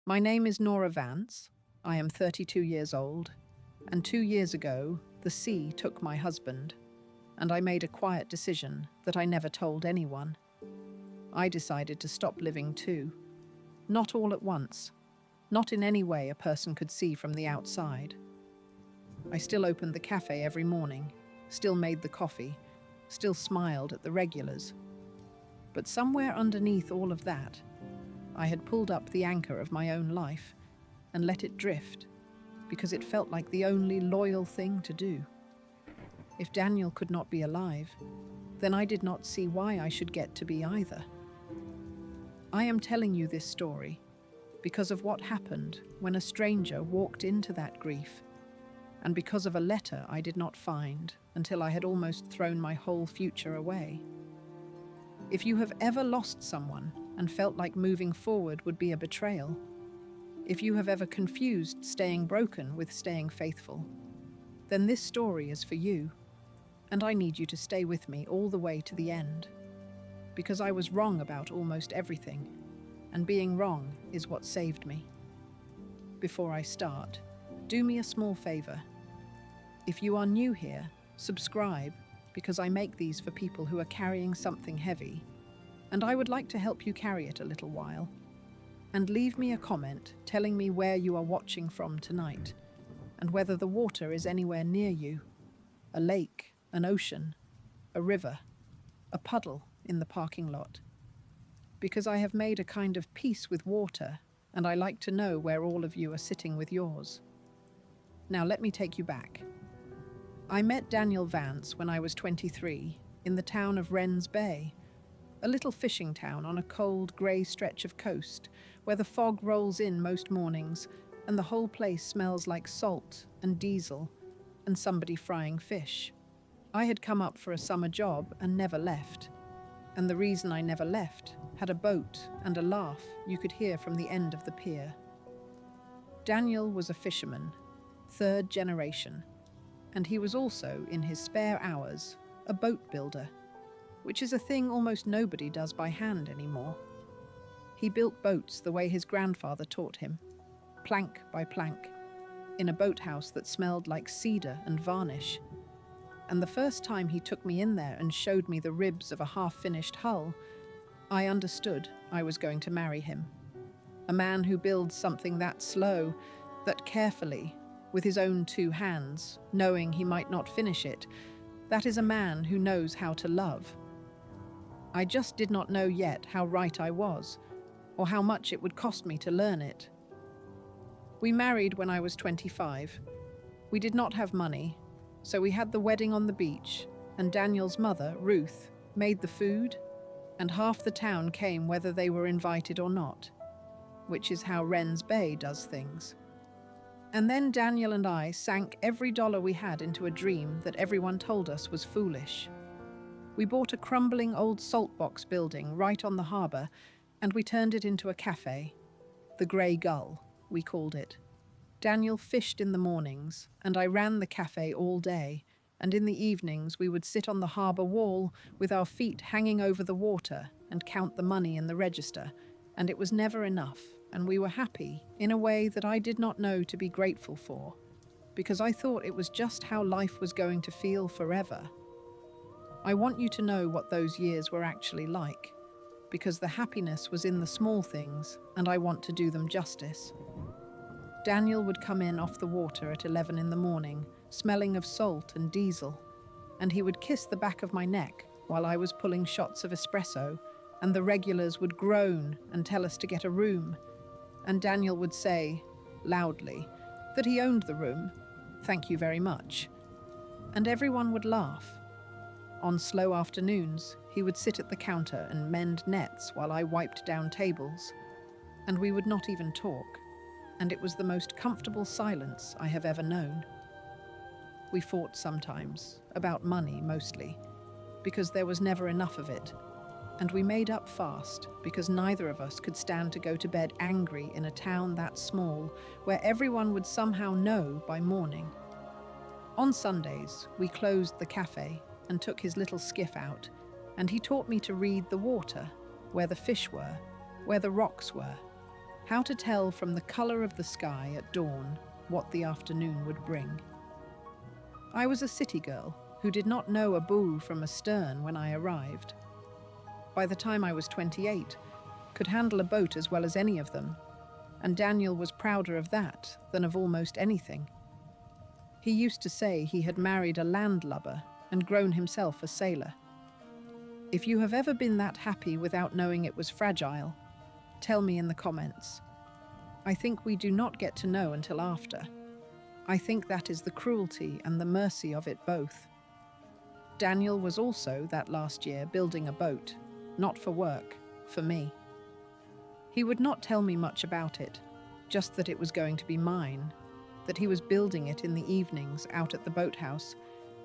My name is Nora Vance. I am 32 years old, and 2 years ago, the sea took my husband, and I made a quiet decision that I never told anyone. I decided to stop living too. Not all at once, not in any way a person could see from the outside. I still opened the cafe every morning, still made the coffee, still smiled at the regulars. But somewhere underneath all of that, I had pulled up the anchor of my own life and let it drift, because it felt like the only loyal thing to do. If Daniel could not be alive, then I did not see why I should get to be either. I am telling you this story because of what happened when a stranger walked into that grief, and because of a letter I did not find until I had almost thrown my whole future away. If you have ever lost someone and felt like moving forward would be a betrayal, if you have ever confused staying broken with staying faithful, then this story is for you, and I need you to stay with me all the way to the end, because I was wrong about almost everything, and being wrong is what saved me. Before I start, do me a small favor. If you are new here, subscribe, because I make these for people who are carrying something heavy, and I would like to help you carry it a little while. And leave me a comment telling me where you are watching from tonight, and whether the water is anywhere near you. A lake, an ocean, a river, a puddle in the parking lot. Because I have made a kind of peace with water, and I like to know where all of you are sitting with yours. Now let me take you back. I met Daniel Vance when I was 23 in the town of Wrens Bay, a little fishing town on a cold, grey stretch of coast where the fog rolls in most mornings and the whole place smells like salt and diesel and somebody frying fish. I had come up for a summer job and never left. And the reason I never left had a boat and a laugh you could hear from the end of the pier. Daniel was a fisherman, third generation, and he was also, in his spare hours, a boat builder, which is a thing almost nobody does by hand anymore. He built boats the way his grandfather taught him, plank by plank, in a boathouse that smelled like cedar and varnish. And the first time he took me in there and showed me the ribs of a half-finished hull, I understood I was going to marry him. A man who builds something that slow, that carefully, with his own 2 hands, knowing he might not finish it, that is a man who knows how to love. I just did not know yet how right I was, or how much it would cost me to learn it. We married when I was 25. We did not have money, so we had the wedding on the beach, and Daniel's mother, Ruth, made the food, and half the town came whether they were invited or not, which is how Wrens Bay does things. And then Daniel and I sank every dollar we had into a dream that everyone told us was foolish. We bought a crumbling old saltbox building right on the harbour, and we turned it into a cafe. The Grey Gull, we called it. Daniel fished in the mornings, and I ran the cafe all day, and in the evenings we would sit on the harbour wall with our feet hanging over the water and count the money in the register, and it was never enough, and we were happy in a way that I did not know to be grateful for, because I thought it was just how life was going to feel forever. I want you to know what those years were actually like, because the happiness was in the small things, and I want to do them justice. Daniel would come in off the water at 11 in the morning, smelling of salt and diesel, and he would kiss the back of my neck while I was pulling shots of espresso, and the regulars would groan and tell us to get a room, and Daniel would say, loudly, that he owned the room, "Thank you very much," and everyone would laugh. On slow afternoons, he would sit at the counter and mend nets while I wiped down tables, and we would not even talk, and it was the most comfortable silence I have ever known. We fought sometimes, about money mostly, because there was never enough of it, and we made up fast because neither of us could stand to go to bed angry in a town that small where everyone would somehow know by morning. On Sundays, we closed the cafe and took his little skiff out, and he taught me to read the water, where the fish were, where the rocks were, How to tell from the colour of the sky at dawn what the afternoon would bring. I was a city girl who did not know a bow from a stern when I arrived. By the time I was 28, could handle a boat as well as any of them, and Daniel was prouder of that than of almost anything. He used to say he had married a landlubber and grown himself a sailor. If you have ever been that happy without knowing it was fragile, tell me in the comments. I think we do not get to know until after. I think that is the cruelty and the mercy of it both. Daniel was also, that last year, building a boat, not for work, for me. He would not tell me much about it, just that it was going to be mine, that he was building it in the evenings out at the boathouse,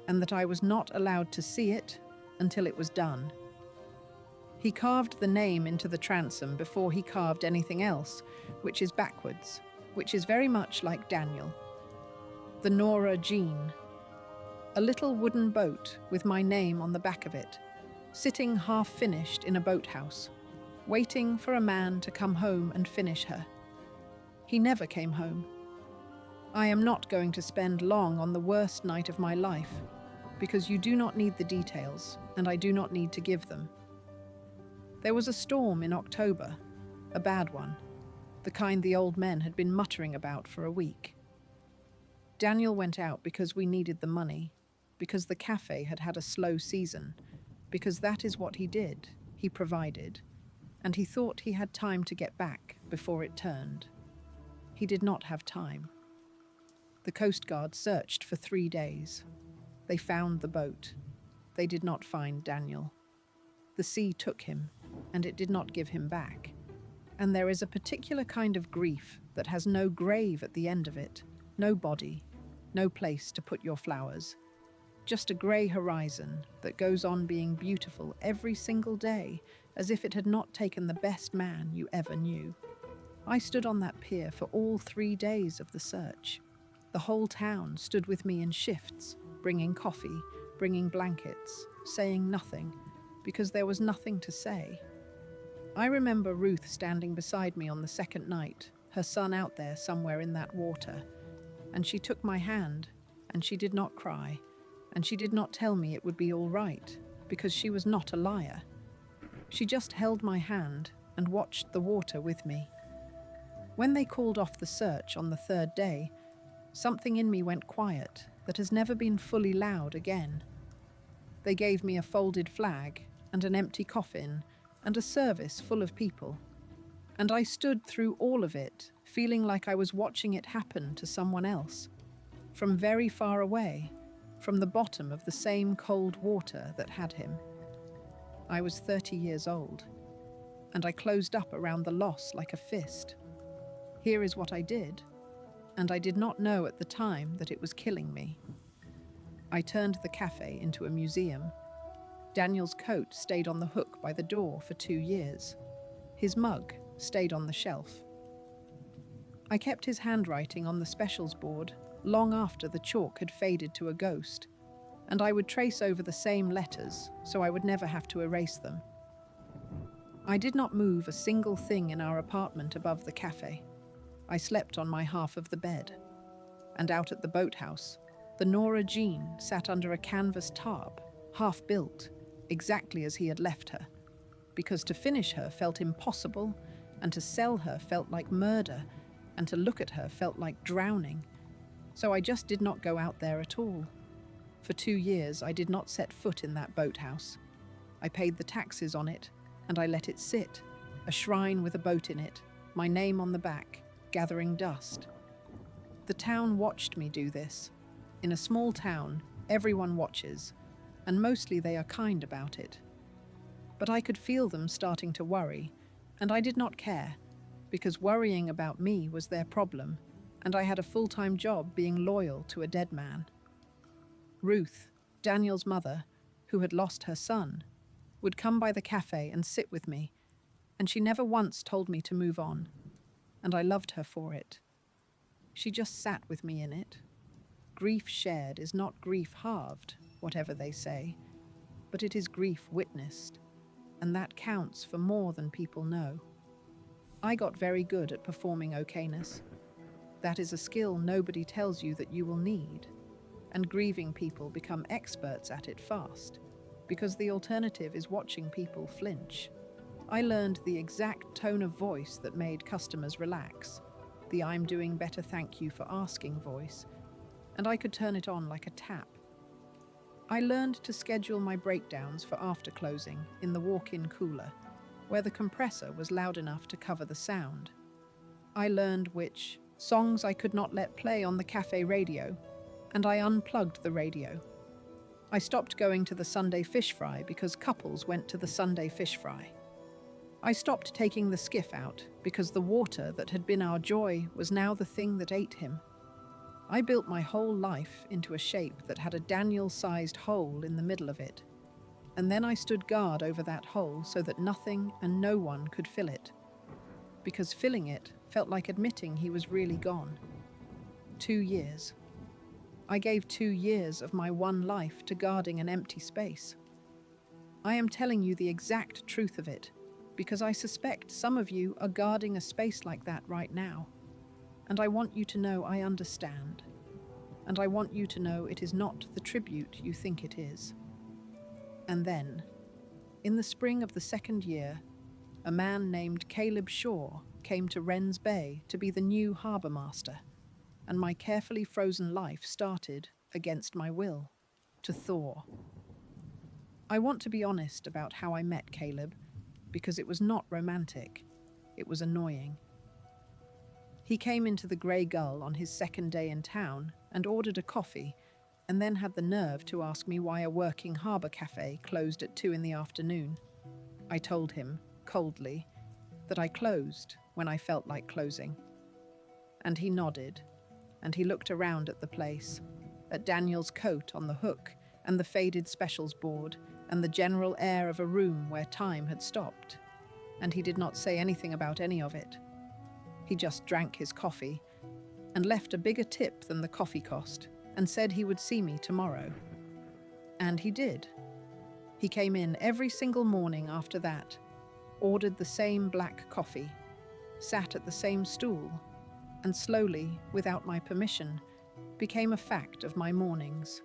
and that I was not allowed to see it until it was done. He carved the name into the transom before he carved anything else, which is backwards, which is very much like Daniel. The Nora Jean. A little wooden boat with my name on the back of it, sitting half-finished in a boathouse, waiting for a man to come home and finish her. He never came home. I am not going to spend long on the worst night of my life, because you do not need the details, and I do not need to give them. There was a storm in October, a bad one, the kind the old men had been muttering about for a week. Daniel went out because we needed the money, because the cafe had had a slow season, because that is what he did, he provided, and he thought he had time to get back before it turned. He did not have time. The Coast Guard searched for 3 days. They found the boat. They did not find Daniel. The sea took him, and it did not give him back. And there is a particular kind of grief that has no grave at the end of it, no body, no place to put your flowers. Just a grey horizon that goes on being beautiful every single day, as if it had not taken the best man you ever knew. I stood on that pier for all 3 days of the search. The whole town stood with me in shifts, bringing coffee, bringing blankets, saying nothing, because there was nothing to say. I remember Ruth standing beside me on the second night, her son out there somewhere in that water, and she took my hand, and she did not cry, and she did not tell me it would be all right, because she was not a liar. She just held my hand and watched the water with me. When they called off the search on the 3rd day, something in me went quiet that has never been fully loud again. They gave me a folded flag and an empty coffin and a service full of people. And I stood through all of it, feeling like I was watching it happen to someone else, from very far away, from the bottom of the same cold water that had him. I was 30 years old, and I closed up around the loss like a fist. Here is what I did, and I did not know at the time that it was killing me. I turned the cafe into a museum. Daniel's coat stayed on the hook by the door for 2 years. His mug stayed on the shelf. I kept his handwriting on the specials board long after the chalk had faded to a ghost, and I would trace over the same letters so I would never have to erase them. I did not move a single thing in our apartment above the cafe. I slept on my half of the bed. And out at the boathouse, the Nora Jean sat under a canvas tarp, half built, exactly as he had left her, because to finish her felt impossible, and to sell her felt like murder, and to look at her felt like drowning. So I just did not go out there at all. For 2 years I did not set foot in that boathouse. I paid the taxes on it, and I let it sit, a shrine with a boat in it, my name on the back, gathering dust. The town watched me do this. In a small town, everyone watches, and mostly they are kind about it. But I could feel them starting to worry, and I did not care, because worrying about me was their problem, and I had a full-time job being loyal to a dead man. Ruth, Daniel's mother, who had lost her son, would come by the cafe and sit with me, and she never once told me to move on, and I loved her for it. She just sat with me in it. Grief shared is not grief halved, whatever they say, but it is grief witnessed, and that counts for more than people know. I got very good at performing okayness. That is a skill nobody tells you that you will need, and grieving people become experts at it fast, because the alternative is watching people flinch. I learned the exact tone of voice that made customers relax, the "I'm doing better, thank you for asking" voice, and I could turn it on like a tap. I learned to schedule my breakdowns for after closing in the walk-in cooler, where the compressor was loud enough to cover the sound. I learned which songs I could not let play on the cafe radio, and I unplugged the radio. I stopped going to the Sunday fish fry because couples went to the Sunday fish fry. I stopped taking the skiff out because the water that had been our joy was now the thing that ate him. I built my whole life into a shape that had a Daniel-sized hole in the middle of it, and then I stood guard over that hole so that nothing and no one could fill it, because filling it felt like admitting he was really gone. 2 years. I gave 2 years of my one life to guarding an empty space. I am telling you the exact truth of it, because I suspect some of you are guarding a space like that right now. And I want you to know I understand. And I want you to know it is not the tribute you think it is. And then, in the spring of the 2nd year, a man named Caleb Shaw came to Wrens Bay to be the new harbour master, and my carefully frozen life started, against my will, to thaw. I want to be honest about how I met Caleb, because it was not romantic, it was annoying. He came into the Grey Gull on his 2nd day in town and ordered a coffee, and then had the nerve to ask me why a working harbour cafe closed at 2 in the afternoon. I told him, coldly, that I closed when I felt like closing. And he nodded, and he looked around at the place, at Daniel's coat on the hook and the faded specials board and the general air of a room where time had stopped. And he did not say anything about any of it. He just drank his coffee and left a bigger tip than the coffee cost and said he would see me tomorrow. And he did. He came in every single morning after that, ordered the same black coffee, sat at the same stool, and slowly, without my permission, became a fact of my mornings.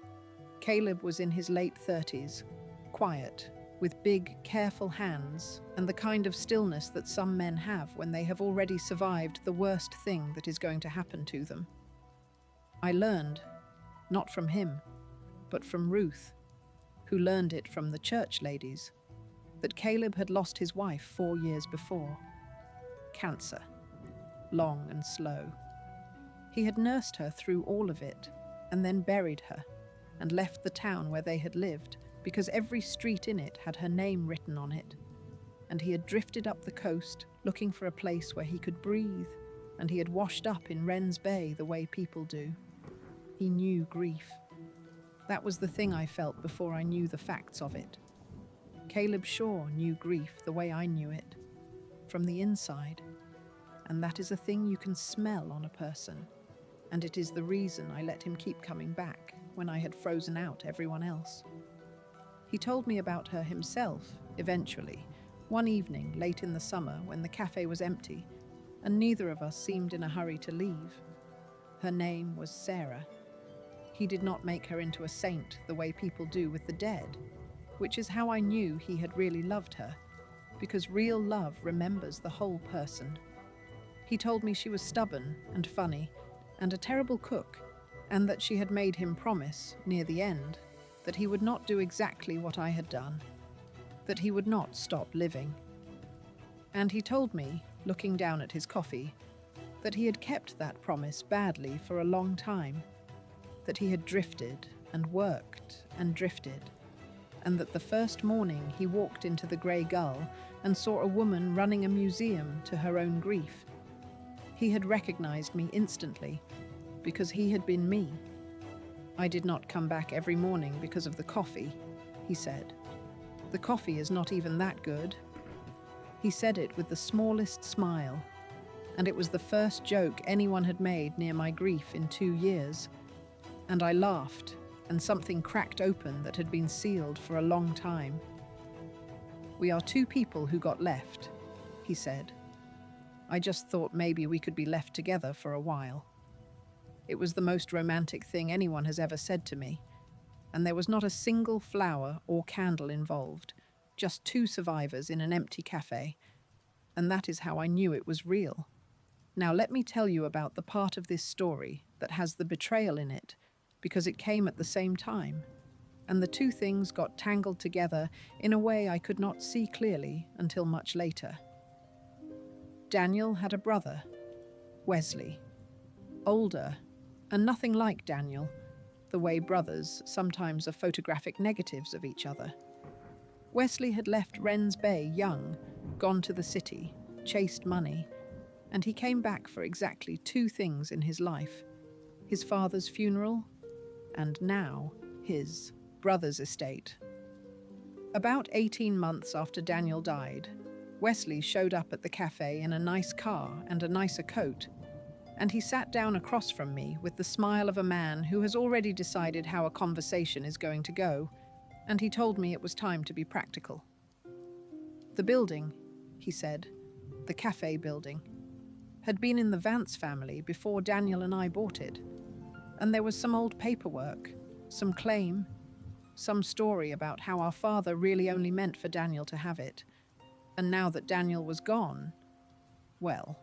Caleb was in his late 30s, quiet, with big, careful hands and the kind of stillness that some men have when they have already survived the worst thing that is going to happen to them. I learned, not from him, but from Ruth, who learned it from the church ladies, that Caleb had lost his wife 4 years before. Cancer, long and slow. He had nursed her through all of it, and then buried her, and left the town where they had lived, because every street in it had her name written on it. And he had drifted up the coast, looking for a place where he could breathe, and he had washed up in Wrens Bay the way people do. He knew grief. That was the thing I felt before I knew the facts of it. Caleb Shaw knew grief the way I knew it, from the inside. And that is a thing you can smell on a person, and it is the reason I let him keep coming back when I had frozen out everyone else. He told me about her himself, eventually, one evening late in the summer when the cafe was empty, and neither of us seemed in a hurry to leave. Her name was Sarah. He did not make her into a saint the way people do with the dead, which is how I knew he had really loved her, because real love remembers the whole person. He told me she was stubborn and funny, and a terrible cook, and that she had made him promise, near the end, that he would not do exactly what I had done, that he would not stop living. And he told me, looking down at his coffee, that he had kept that promise badly for a long time, that he had drifted and worked and drifted, and that the first morning he walked into the Grey Gull and saw a woman running a museum to her own grief. He had recognized me instantly, because he had been me. I did not come back every morning because of the coffee, he said. The coffee is not even that good. He said it with the smallest smile, and it was the first joke anyone had made near my grief in 2 years. And I laughed, and something cracked open that had been sealed for a long time. We are 2 people who got left, he said. I just thought maybe we could be left together for a while. It was the most romantic thing anyone has ever said to me, and there was not a single flower or candle involved, just two survivors in an empty cafe, and that is how I knew it was real. Now let me tell you about the part of this story that has the betrayal in it, because it came at the same time, and the two things got tangled together in a way I could not see clearly until much later. Daniel had a brother, Wesley, older, and nothing like Daniel, the way brothers sometimes are photographic negatives of each other. Wesley had left Wrens Bay young, gone to the city, chased money, and he came back for exactly two things in his life: his father's funeral, and now his brother's estate. About 18 months after Daniel died, Wesley showed up at the cafe in a nice car and a nicer coat, and he sat down across from me with the smile of a man who has already decided how a conversation is going to go, and he told me it was time to be practical. The building, he said, the cafe building, had been in the Vance family before Daniel and I bought it, and there was some old paperwork, some claim, some story about how our father really only meant for Daniel to have it, and now that Daniel was gone, well,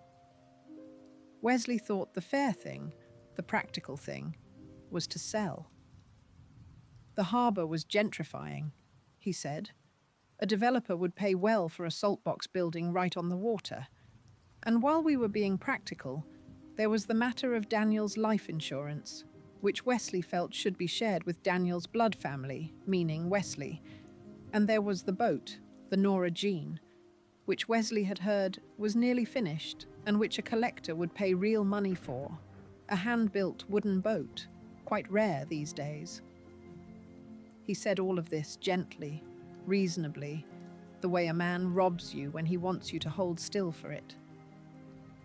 Wesley thought the fair thing, the practical thing, was to sell. The harbour was gentrifying, he said. A developer would pay well for a saltbox building right on the water. And while we were being practical, there was the matter of Daniel's life insurance, which Wesley felt should be shared with Daniel's blood family, meaning Wesley. And there was the boat, the Nora Jean, which Wesley had heard was nearly finished and which a collector would pay real money for, a hand-built wooden boat, quite rare these days. He said all of this gently, reasonably, the way a man robs you when he wants you to hold still for it.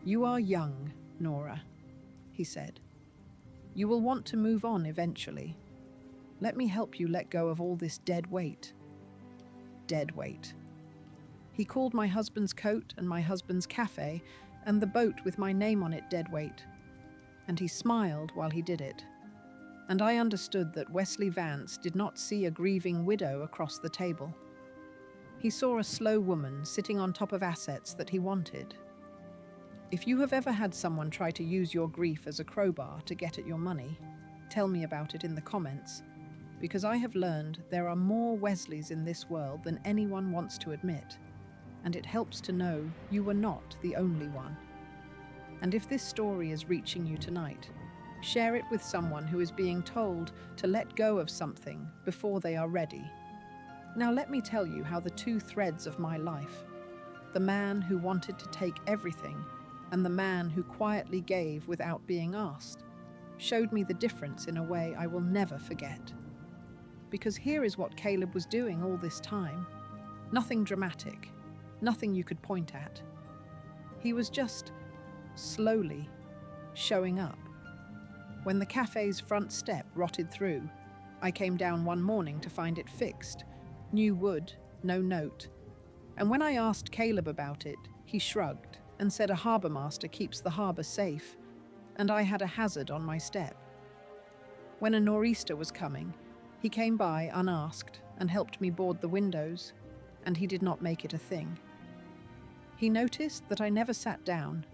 "You are young, Nora," he said. "You will want to move on eventually. Let me help you let go of all this dead weight." Dead weight. He called my husband's coat and my husband's cafe and the boat with my name on it deadweight, and he smiled while he did it. And I understood that Wesley Vance did not see a grieving widow across the table. He saw a slow woman sitting on top of assets that he wanted. If you have ever had someone try to use your grief as a crowbar to get at your money, tell me about it in the comments, because I have learned there are more Wesleys in this world than anyone wants to admit, and it helps to know you were not the only one. And if this story is reaching you tonight, share it with someone who is being told to let go of something before they are ready. Now let me tell you how the two threads of my life, the man who wanted to take everything and the man who quietly gave without being asked, showed me the difference in a way I will never forget. Because here is what Caleb was doing all this time. Nothing dramatic, nothing you could point at. He was just slowly showing up. When the cafe's front step rotted through, I came down one morning to find it fixed. New wood, no note. And when I asked Caleb about it, he shrugged and said a harbour master keeps the harbour safe, and I had a hazard on my step. When a nor'easter was coming, he came by unasked and helped me board the windows, and he did not make it a thing. He noticed that I never sat down,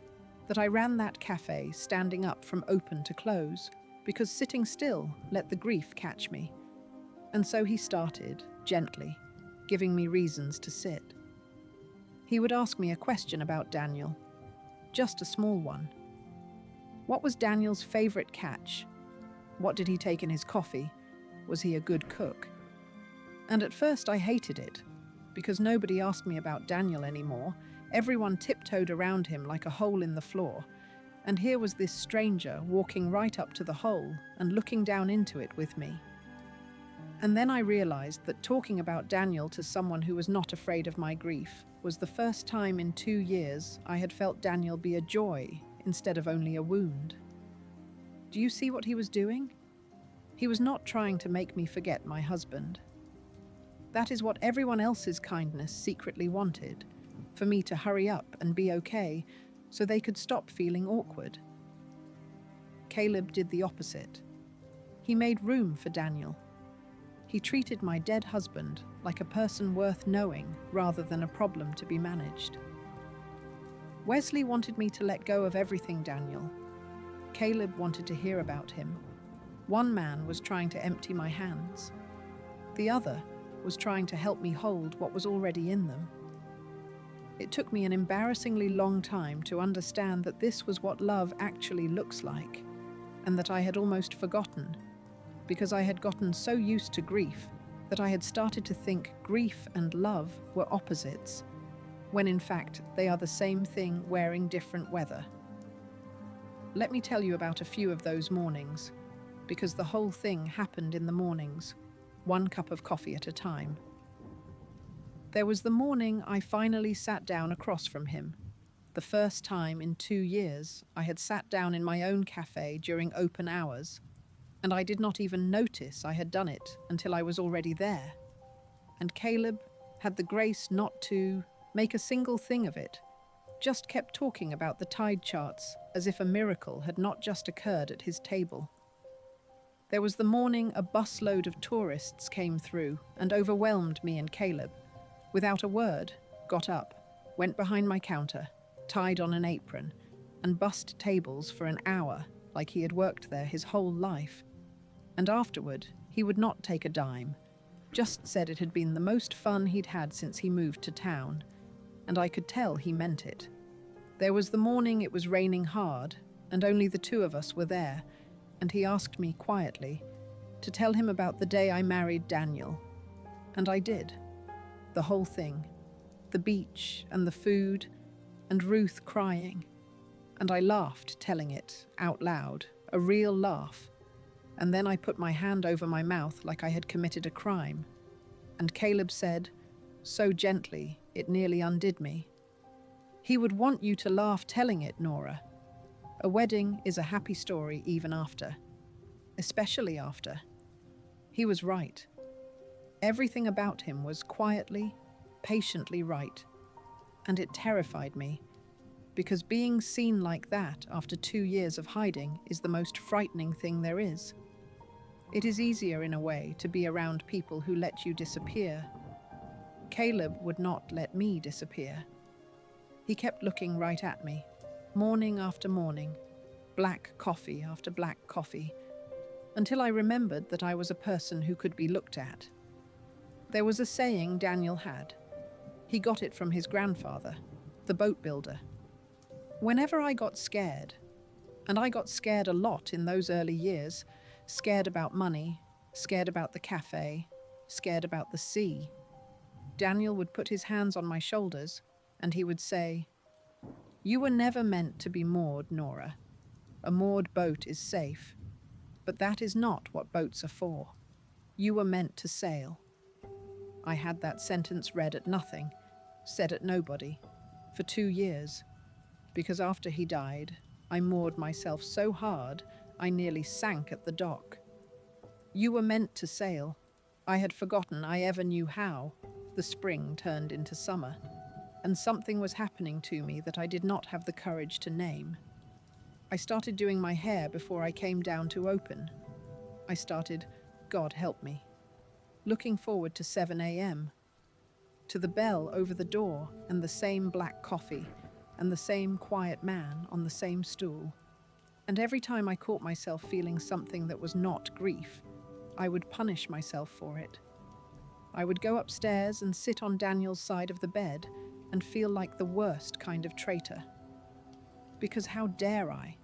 that I ran that cafe standing up from open to close, because sitting still let the grief catch me. And so he started, gently, giving me reasons to sit. He would ask me a question about Daniel, just a small one. What was Daniel's favourite catch? What did he take in his coffee? Was he a good cook? And at first I hated it, because nobody asked me about Daniel anymore. Everyone tiptoed around him like a hole in the floor, and here was this stranger walking right up to the hole and looking down into it with me. And then I realized that talking about Daniel to someone who was not afraid of my grief was the first time in 2 years I had felt Daniel be a joy instead of only a wound. Do you see what he was doing? He was not trying to make me forget my husband. That is what everyone else's kindness secretly wanted, for me to hurry up and be okay, so they could stop feeling awkward. Caleb did the opposite. He made room for Daniel. He treated my dead husband like a person worth knowing rather than a problem to be managed. Wesley wanted me to let go of everything Daniel. Caleb wanted to hear about him. One man was trying to empty my hands. The other was trying to help me hold what was already in them. It took me an embarrassingly long time to understand that this was what love actually looks like, and that I had almost forgotten, because I had gotten so used to grief that I had started to think grief and love were opposites, when in fact they are the same thing wearing different weather. Let me tell you about a few of those mornings, because the whole thing happened in the mornings, one cup of coffee at a time. There was the morning I finally sat down across from him. The first time in 2 years I had sat down in my own cafe during open hours, and I did not even notice I had done it until I was already there. And Caleb had the grace not to make a single thing of it, just kept talking about the tide charts as if a miracle had not just occurred at his table. There was the morning a busload of tourists came through and overwhelmed me and Caleb. Without a word, got up, went behind my counter, tied on an apron, and bussed tables for an hour like he had worked there his whole life. And afterward, he would not take a dime, just said it had been the most fun he'd had since he moved to town, and I could tell he meant it. There was the morning it was raining hard, and only the two of us were there, and he asked me quietly to tell him about the day I married Daniel. And I did. The whole thing. The beach and the food and Ruth crying. And I laughed telling it out loud, a real laugh. And then I put my hand over my mouth like I had committed a crime. And Caleb said, so gently it nearly undid me, "He would want you to laugh telling it, Nora. A wedding is a happy story even after. Especially after." He was right. Everything about him was quietly, patiently right. And it terrified me, because being seen like that after 2 years of hiding is the most frightening thing there is. It is easier in a way to be around people who let you disappear. Caleb would not let me disappear. He kept looking right at me, morning after morning, black coffee after black coffee, until I remembered that I was a person who could be looked at. There was a saying Daniel had. He got it from his grandfather, the boat builder. Whenever I got scared, and I got scared a lot in those early years, scared about money, scared about the cafe, scared about the sea, Daniel would put his hands on my shoulders and he would say, "You were never meant to be moored, Nora. A moored boat is safe, but that is not what boats are for. You were meant to sail." I had that sentence read at nothing, said at nobody, for 2 years, because after he died, I moored myself so hard I nearly sank at the dock. You were meant to sail. I had forgotten I ever knew how. The spring turned into summer, and something was happening to me that I did not have the courage to name. I started doing my hair before I came down to open. I started, God help me, looking forward to 7 a.m., to the bell over the door and the same black coffee and the same quiet man on the same stool. And every time I caught myself feeling something that was not grief, I would punish myself for it. I would go upstairs and sit on Daniel's side of the bed and feel like the worst kind of traitor. Because how dare I?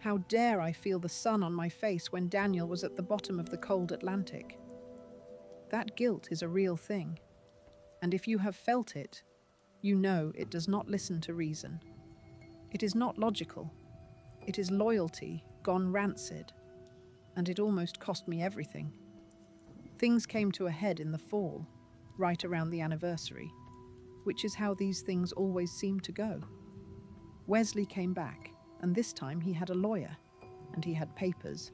How dare I feel the sun on my face when Daniel was at the bottom of the cold Atlantic? That guilt is a real thing. And if you have felt it, you know it does not listen to reason. It is not logical. It is loyalty gone rancid. And it almost cost me everything. Things came to a head in the fall, right around the anniversary, which is how these things always seem to go. Wesley came back, and this time he had a lawyer, and he had papers.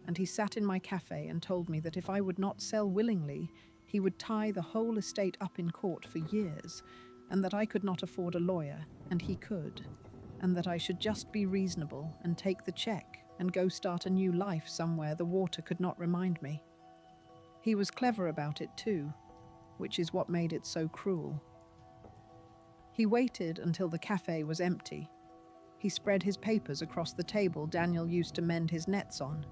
And he sat in my cafe and told me that if I would not sell willingly, he would tie the whole estate up in court for years, and that I could not afford a lawyer, and he could. and that I should just be reasonable and take the check and go start a new life somewhere the water could not remind me. He was clever about it too, which is what made it so cruel. He waited until the cafe was empty. He spread his papers across the table Daniel used to mend his nets on,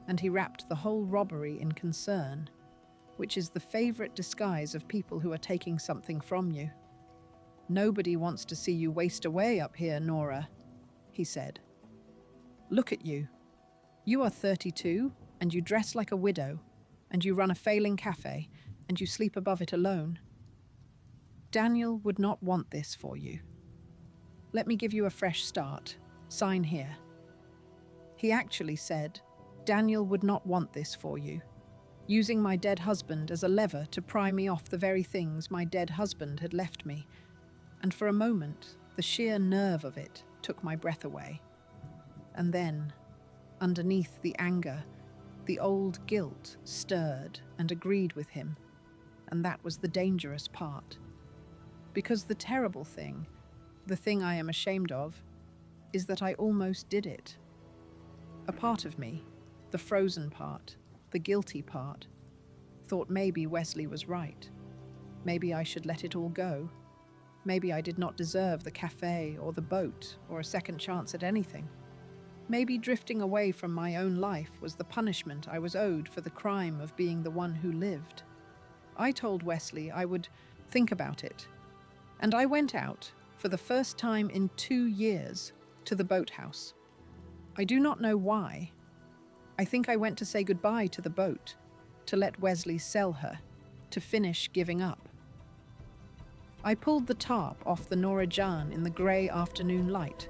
and he wrapped the whole robbery in concern, which is the favorite disguise of people who are taking something from you. "Nobody wants to see you waste away up here, Nora," he said. "Look at you. You are 32, and you dress like a widow, and you run a failing cafe, and you sleep above it alone. Daniel would not want this for you. Let me give you a fresh start. Sign here." He actually said, "Daniel would not want this for you," using my dead husband as a lever to pry me off the very things my dead husband had left me. And for a moment, the sheer nerve of it took my breath away. And then, underneath the anger, the old guilt stirred and agreed with him. And that was the dangerous part. Because the terrible thing, the thing I am ashamed of, is that I almost did it. A part of me, the frozen part, the guilty part, thought maybe Wesley was right. Maybe I should let it all go. Maybe I did not deserve the cafe or the boat or a second chance at anything. Maybe drifting away from my own life was the punishment I was owed for the crime of being the one who lived. I told Wesley I would think about it, and I went out, for the first time in 2 years, to the boathouse. I do not know why. I think I went to say goodbye to the boat, to let Wesley sell her, to finish giving up. I pulled the tarp off the Nora Jan in the grey afternoon light,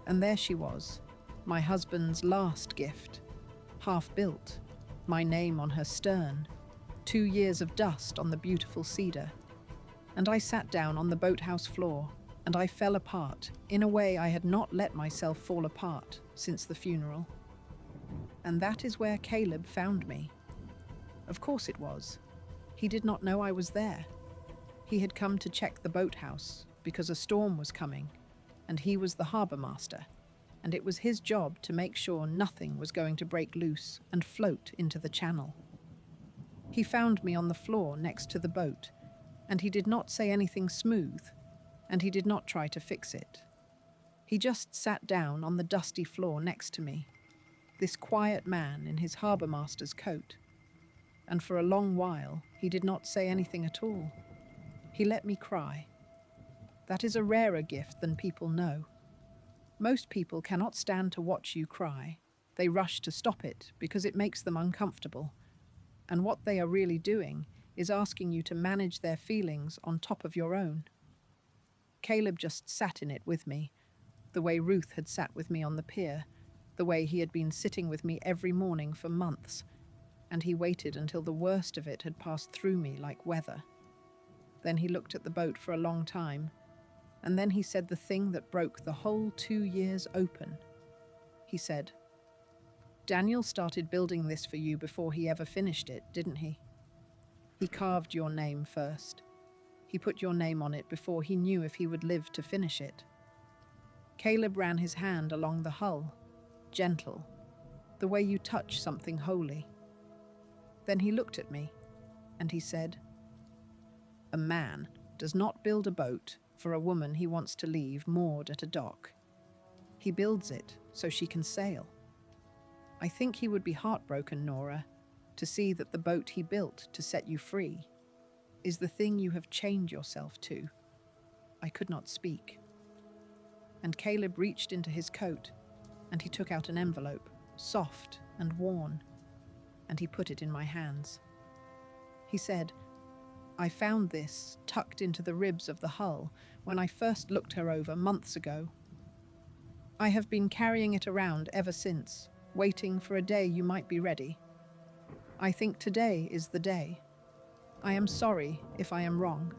and there she was, my husband's last gift, half-built, my name on her stern, 2 years of dust on the beautiful cedar. And I sat down on the boathouse floor, and I fell apart in a way I had not let myself fall apart since the funeral. And that is where Caleb found me. Of course it was. He did not know I was there. He had come to check the boathouse because a storm was coming, and he was the harbour master, and it was his job to make sure nothing was going to break loose and float into the channel. He found me on the floor next to the boat, and he did not say anything smooth, and he did not try to fix it. He just sat down on the dusty floor next to me, this quiet man in his harbour master's coat, and for a long while he did not say anything at all. He let me cry. That is a rarer gift than people know. Most people cannot stand to watch you cry. They rush to stop it because it makes them uncomfortable. And what they are really doing is asking you to manage their feelings on top of your own. Caleb just sat in it with me, the way Ruth had sat with me on the pier, the way he had been sitting with me every morning for months, and he waited until the worst of it had passed through me like weather. Then he looked at the boat for a long time, and then he said the thing that broke the whole 2 years open. He said, "Daniel started building this for you before he ever finished it, didn't he? He carved your name first. He put your name on it before he knew if he would live to finish it." Caleb ran his hand along the hull, gentle, the way you touch something holy. Then he looked at me, and he said, "A man does not build a boat for a woman he wants to leave moored at a dock. He builds it so she can sail. I think he would be heartbroken, Nora, to see that the boat he built to set you free is the thing you have chained yourself to." I could not speak. And Caleb reached into his coat, and he took out an envelope, soft and worn, and he put it in my hands. He said, "I found this tucked into the ribs of the hull when I first looked her over months ago. I have been carrying it around ever since, waiting for a day you might be ready. I think today is the day. I am sorry if I am wrong."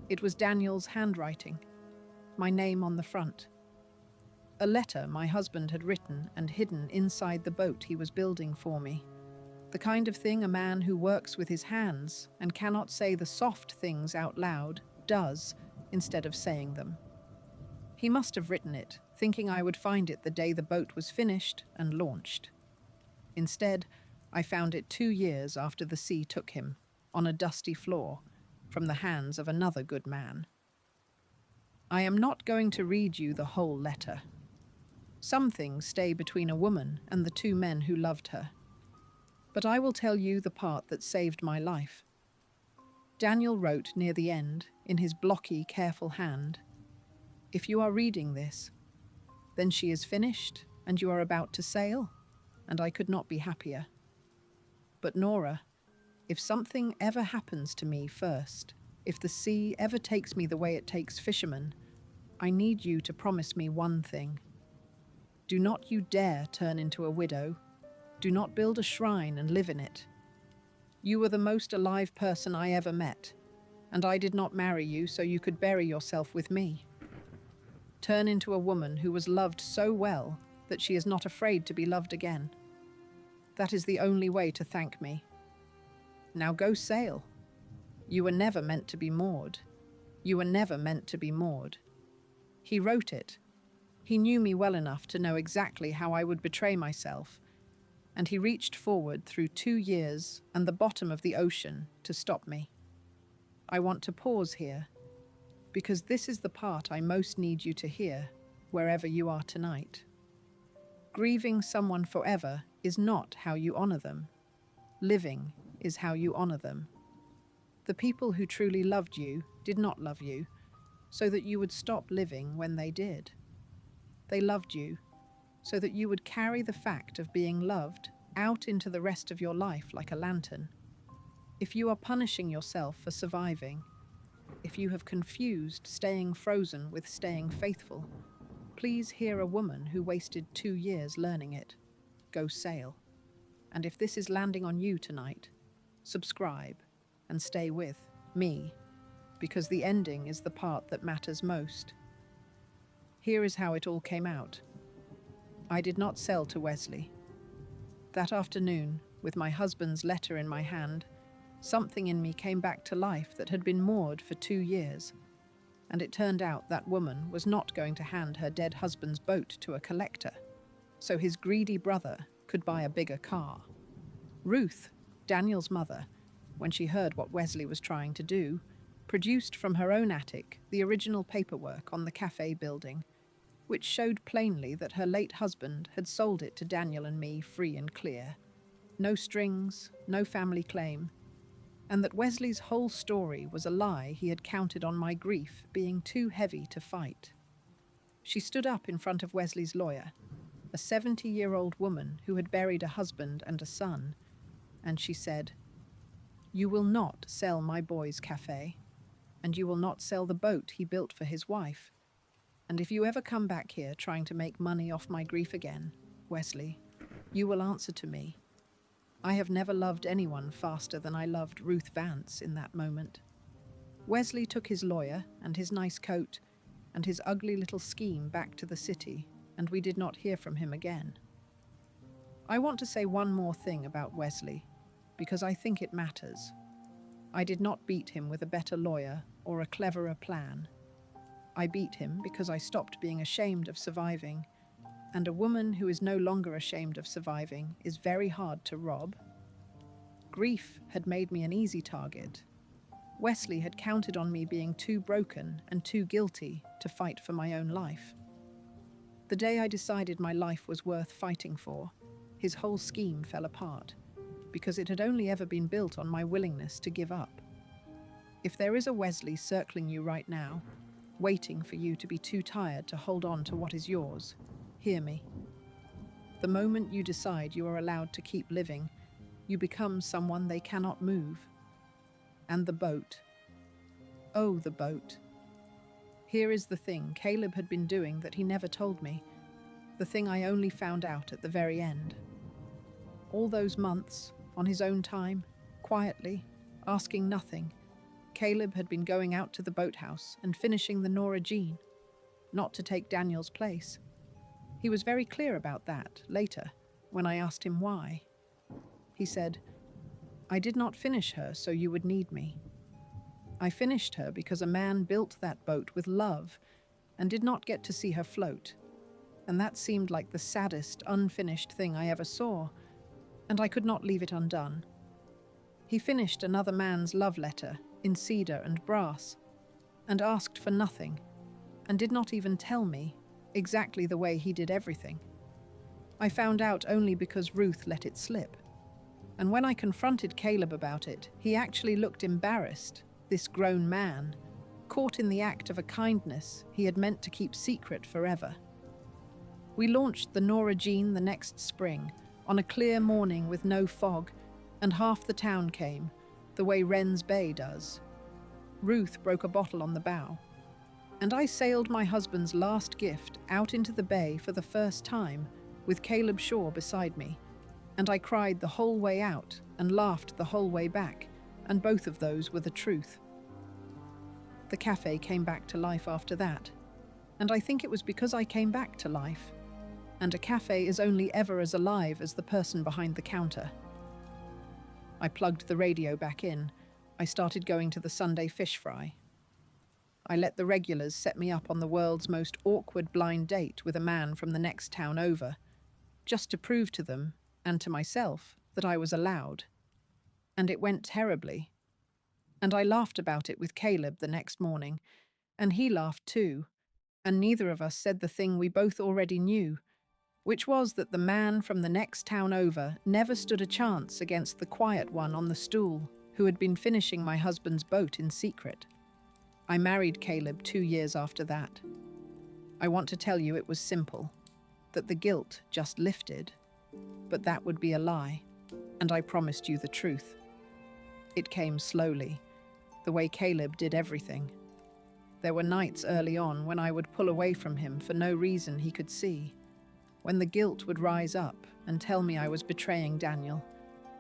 It was Daniel's handwriting, my name on the front. A letter my husband had written and hidden inside the boat he was building for me. The kind of thing a man who works with his hands and cannot say the soft things out loud does instead of saying them. He must have written it, thinking I would find it the day the boat was finished and launched. Instead, I found it 2 years after the sea took him, on a dusty floor, from the hands of another good man. I am not going to read you the whole letter. Some things stay between a woman and the 2 men who loved her. But I will tell you the part that saved my life. Daniel wrote near the end, in his blocky, careful hand, "If you are reading this, then she is finished and you are about to sail," and I could not be happier. But Nora, if something ever happens to me first, if the sea ever takes me the way it takes fishermen, I need you to promise me one thing. Do not you dare turn into a widow. Do not build a shrine and live in it. You were the most alive person I ever met, and I did not marry you so you could bury yourself with me. Turn into a woman who was loved so well that she is not afraid to be loved again. That is the only way to thank me. Now go sail. You were never meant to be moored. You were never meant to be moored. He wrote it. He knew me well enough to know exactly how I would betray myself, and he reached forward through 2 years and the bottom of the ocean to stop me. I want to pause here, because this is the part I most need you to hear, wherever you are tonight. Grieving someone forever is not how you honor them. Living is how you honor them. The people who truly loved you did not love you, so that you would stop living when they did. They loved you so that you would carry the fact of being loved out into the rest of your life like a lantern. If you are punishing yourself for surviving, if you have confused staying frozen with staying faithful, please hear a woman who wasted 2 years learning it. Go sail. And if this is landing on you tonight, subscribe and stay with me, because the ending is the part that matters most. Here is how it all came out. I did not sell to Wesley. That afternoon, with my husband's letter in my hand, something in me came back to life that had been moored for 2 years. And it turned out that woman was not going to hand her dead husband's boat to a collector, so his greedy brother could buy a bigger car. Ruth, Daniel's mother, when she heard what Wesley was trying to do, produced from her own attic the original paperwork on the cafe building, which showed plainly that her late husband had sold it to Daniel and me free and clear. No strings, no family claim, and that Wesley's whole story was a lie he had counted on my grief being too heavy to fight. She stood up in front of Wesley's lawyer, a 70-year-old woman who had buried a husband and a son, and she said, "You will not sell my boy's cafe, and you will not sell the boat he built for his wife. And if you ever come back here trying to make money off my grief again, Wesley, you will answer to me. I have never loved anyone faster than I loved Ruth Vance in that moment." Wesley took his lawyer and his nice coat and his ugly little scheme back to the city, and we did not hear from him again. I want to say one more thing about Wesley, because I think it matters. I did not beat him with a better lawyer or a cleverer plan. I beat him because I stopped being ashamed of surviving, and a woman who is no longer ashamed of surviving is very hard to rob. Grief had made me an easy target. Wesley had counted on me being too broken and too guilty to fight for my own life. The day I decided my life was worth fighting for, his whole scheme fell apart, because it had only ever been built on my willingness to give up. If there is a Wesley circling you right now, waiting for you to be too tired to hold on to what is yours, hear me. The moment you decide you are allowed to keep living, you become someone they cannot move. And the boat. Oh, the boat. Here is the thing Caleb had been doing that he never told me, the thing I only found out at the very end. All those months, on his own time, quietly, asking nothing, Caleb had been going out to the boathouse and finishing the Nora Jean, not to take Daniel's place. He was very clear about that later, when I asked him why. He said, "I did not finish her so you would need me. I finished her because a man built that boat with love, and did not get to see her float, and that seemed like the saddest, unfinished thing I ever saw, and I could not leave it undone. He finished another man's love letter in cedar and brass, and asked for nothing, and did not even tell me exactly the way he did everything. I found out only because Ruth let it slip. And when I confronted Caleb about it, he actually looked embarrassed, this grown man, caught in the act of a kindness he had meant to keep secret forever. We launched the Nora Jean the next spring, on a clear morning with no fog, and half the town came, the way Wren's Bay does. Ruth broke a bottle on the bow, and I sailed my husband's last gift out into the bay for the first time, with Caleb Shaw beside me, and I cried the whole way out and laughed the whole way back, and both of those were the truth. The cafe came back to life after that, and I think it was because I came back to life, and a cafe is only ever as alive as the person behind the counter. I plugged the radio back in. I started going to the Sunday fish fry. I let the regulars set me up on the world's most awkward blind date with a man from the next town over, just to prove to them, and to myself, that I was allowed. And it went terribly. And I laughed about it with Caleb the next morning, and he laughed too, and neither of us said the thing we both already knew, which was that the man from the next town over never stood a chance against the quiet one on the stool who had been finishing my husband's boat in secret. I married Caleb 2 years after that. I want to tell you it was simple, that the guilt just lifted, but that would be a lie, and I promised you the truth. It came slowly, the way Caleb did everything. There were nights early on when I would pull away from him for no reason he could see, when the guilt would rise up and tell me I was betraying Daniel,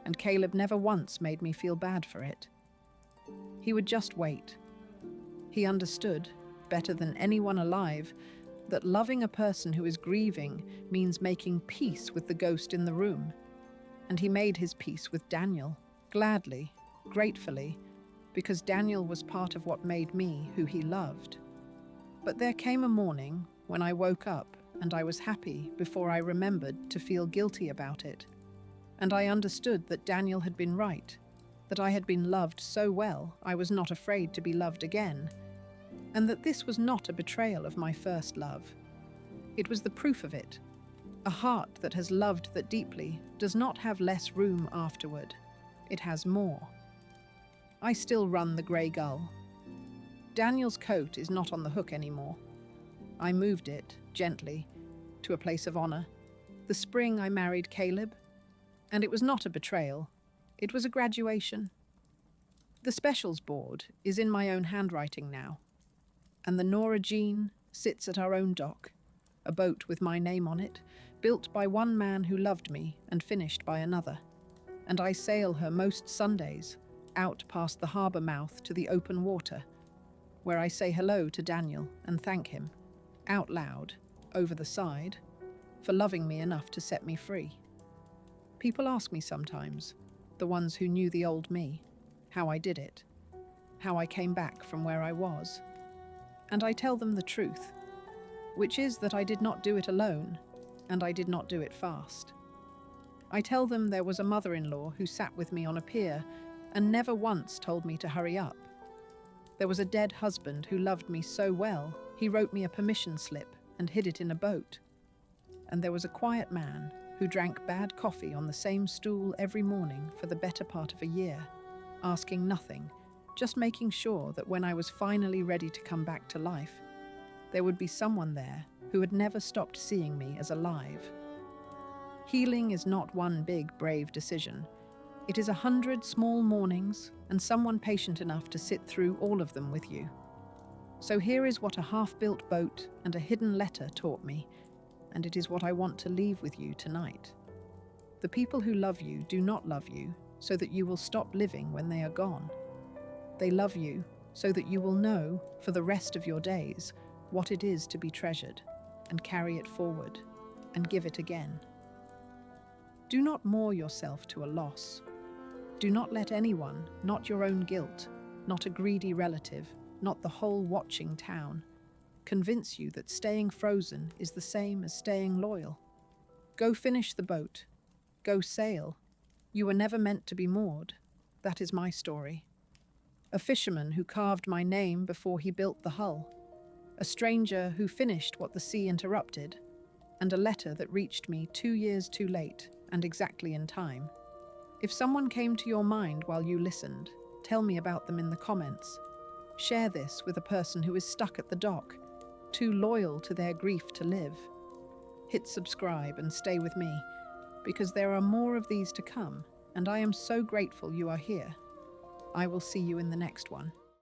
and Caleb never once made me feel bad for it. He would just wait. He understood, better than anyone alive, that loving a person who is grieving means making peace with the ghost in the room. And he made his peace with Daniel, gladly, gratefully, because Daniel was part of what made me who he loved. But there came a morning when I woke up and I was happy before I remembered to feel guilty about it. And I understood that Daniel had been right, that I had been loved so well I was not afraid to be loved again, and that this was not a betrayal of my first love. It was the proof of it. A heart that has loved that deeply does not have less room afterward. It has more. I still run the Grey Gull. Daniel's coat is not on the hook anymore. I moved it, gently, to a place of honor, the spring I married Caleb, and it was not a betrayal. It was a graduation. The specials board is in my own handwriting now, and the Nora Jean sits at our own dock, a boat with my name on it, built by one man who loved me and finished by another, and I sail her most Sundays, out past the harbour mouth to the open water, where I say hello to Daniel and thank him, out loud, over the side, for loving me enough to set me free. People ask me sometimes, the ones who knew the old me, how I did it, how I came back from where I was. And I tell them the truth, which is that I did not do it alone, and I did not do it fast. I tell them there was a mother-in-law who sat with me on a pier and never once told me to hurry up. There was a dead husband who loved me so well, he wrote me a permission slip and hid it in a boat. And there was a quiet man who drank bad coffee on the same stool every morning for the better part of a year, asking nothing, just making sure that when I was finally ready to come back to life, there would be someone there who had never stopped seeing me as alive. Healing is not one big, brave decision. It is 100 small mornings and someone patient enough to sit through all of them with you. So here is what a half-built boat and a hidden letter taught me, and it is what I want to leave with you tonight. The people who love you do not love you so that you will stop living when they are gone. They love you so that you will know, for the rest of your days, what it is to be treasured, and carry it forward, and give it again. Do not moor yourself to a loss. Do not let anyone, not your own guilt, not a greedy relative, not the whole watching town, convince you that staying frozen is the same as staying loyal. Go finish the boat. Go sail. You were never meant to be moored. That is my story. A fisherman who carved my name before he built the hull. A stranger who finished what the sea interrupted. And a letter that reached me 2 years too late and exactly in time. If someone came to your mind while you listened, tell me about them in the comments. Share this with a person who is stuck at the dock, too loyal to their grief to live. Hit subscribe and stay with me, because there are more of these to come, and I am so grateful you are here. I will see you in the next one.